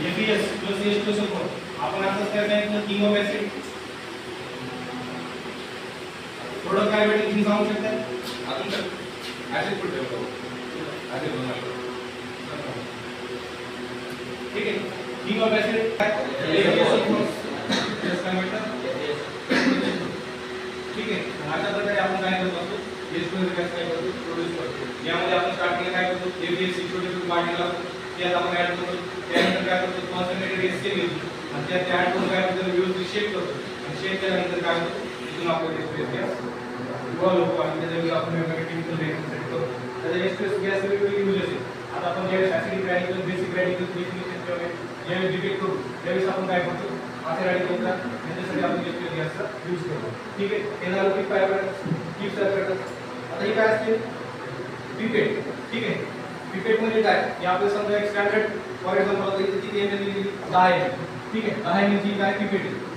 FeS plus H2SO4 आपण असंच काय सांगितलं किंग ऑफ ऍसिड थोडं काय भेटेल तुम्ही सांगू शकता अजून तर ऍसिड कुठे ठेवतो ऍसिड बनवतो ठीक आहे king of acid H2SO4 just काय म्हणतात ठीक आहे अशा प्रकारे आपण काय करत असतो H2SO गॅस काय करतो प्रोड्यूस करतो यामध्ये आपण स्टार्टिंगला काय करतो FeS H2SO बांधलेला त्यात आपण ऍड करतो त्यानंतर काय करतो कॉन्सन्ट्रेटेड HCl घेतो आणि त्यात ऍड करून काय करतो व्यवस्थित शेक करतो आणि शेक केल्यानंतर काय होतं इथून आपल्याला H2S गॅस गोळा होतो आणि त्याच्यावर आपण वेगवेगळे केमिकल रिएक्शन सेट करतो त्याचा H2S गॅस वेगवेगळे यूज असेल आता आपण ज्यावेळेस acidic radical basic radical definition ज्यावेळेस डिटेक्ट करू त्यावेळेस आपण काय करतो असे रॅडिकलचा त्याच्यासाठी आपण H2S गॅसचा यूज करतो ठीक आहे हे झालं की काय टिप्स आहेत आता हे काय असते पिपेट ठीक आहे पिपेट म्हणजे काय हे आपलं समजा एक स्टँडर्ड फॉर एक्झाम्पल आता इथे किती ml दिली 10 ml ठीक आहे 10 ml ची काय पिपेट आहे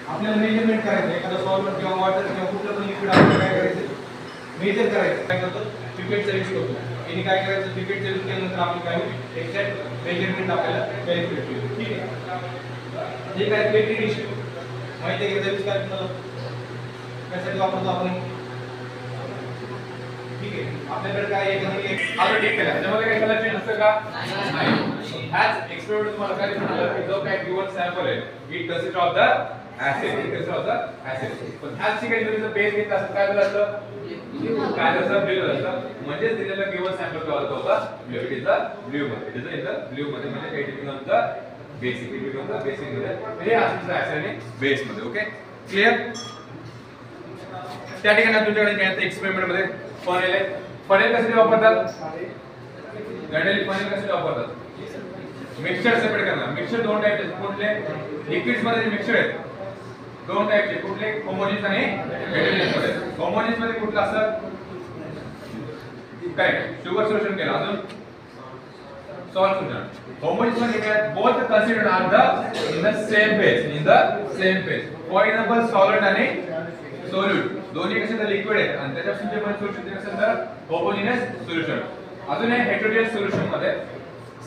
आपल्याला मेजरमेंट करायचं एखादा सॉल्व्हेंट किंवा वॉटर किंवा कुठलं पण लिक्विड आपल्याला काय करायचं मेजर करायचं काय करतो पिपेटचा यूज करतो आणि काय करायचं पिपेटचा यूज केल्यानंतर आपण काय होईल एक्झॅक्ट मेजरमेंट आपल्याला कॅल्क्युलेट होईल ठीक आहे हे काय बेकरी डिश माहिती आहे का यूज काय तुम्हाला कशासाठी वापरतो आपण ठीक आहे आपल्याकडे काय एक आता ठीक केला त्यामध्ये काही कलर चेंज असतं का नाही ह्याच एक्सपेरिमेंट तुम्हाला काय दिसणार की जो काय गिवन सॅम्पल आहे it consist of the acid it consist of the acid पण ह्याच ठिकाणी तुम्ही जर बेस घेतला असतं काय झालं असतं काय असतं ब्ल्यू असतं म्हणजे दिलेला गिवन सॅम्पल काय होता इट इज द ब्ल्यू मध्ये इट इज द ब्ल्यू मध्ये म्हणजे काही depend on the basic depend on the basic मध्ये म्हणजे ऍसिड आणि बेस मध्ये ओके क्लियर त्या ठिकाणी तुमच्याकडे काय एक्सपेरिमेंट मध्ये फनेल आहे फनेल कसे वापरतात जनरली फनेल कसे वापरतात मिक्सचर सेपरेट करणार मिक्सचर दोन टाइपचे कुठले लिक्विड्स मध्ये मिक्सचर आहेत दोन टाइपचे कुठले होमोजेनियस आणि हेटेरोजेनियस मध्ये होमोजेनियस मध्ये कुठलं असतं काय शुगर सोल्युशन केलं अजून सॉल्ट सोल्युशन होमोजेनियस मध्ये काय both considered are the in the same phase for example solvent आणि सोल्यूट दोन्ही कसे तर लिक्विड आहेत आणि त्याच्यापासून जे पण सोल्युशन ते असेल तर होमोजेनियस सोल्युशन अजून आहे हेटेरोजेनियस सोल्युशन मध्ये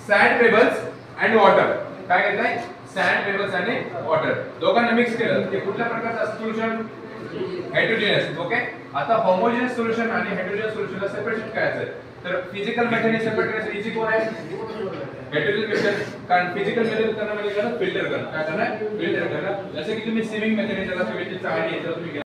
सॅड पेबल्स अँड वॉटर काय घेताय सॅड पेबल्स आणि वॉटर दोघांना मिक्स केलं ते कुठल्या प्रकारचं असतं सोल्युशन हेटेरोजेनियस ओके आता होमोजेनियस सोल्युशन आणि हेटेरोजेनियस सोल्युशनला सेपरेट करायचं तर फिजिकल मेथडने सेपरेट करायचं इझी कोण आहे हेटेरोजेनियस मेथड कारण फिजिकल मेथड करणं म्हणजे फिल्टर करणं काय करणं फिल्टर करणं जसे की तुम्ही स्विमिंग मेथड ज्याला तुम्ही चाळणी आहे तुम्ही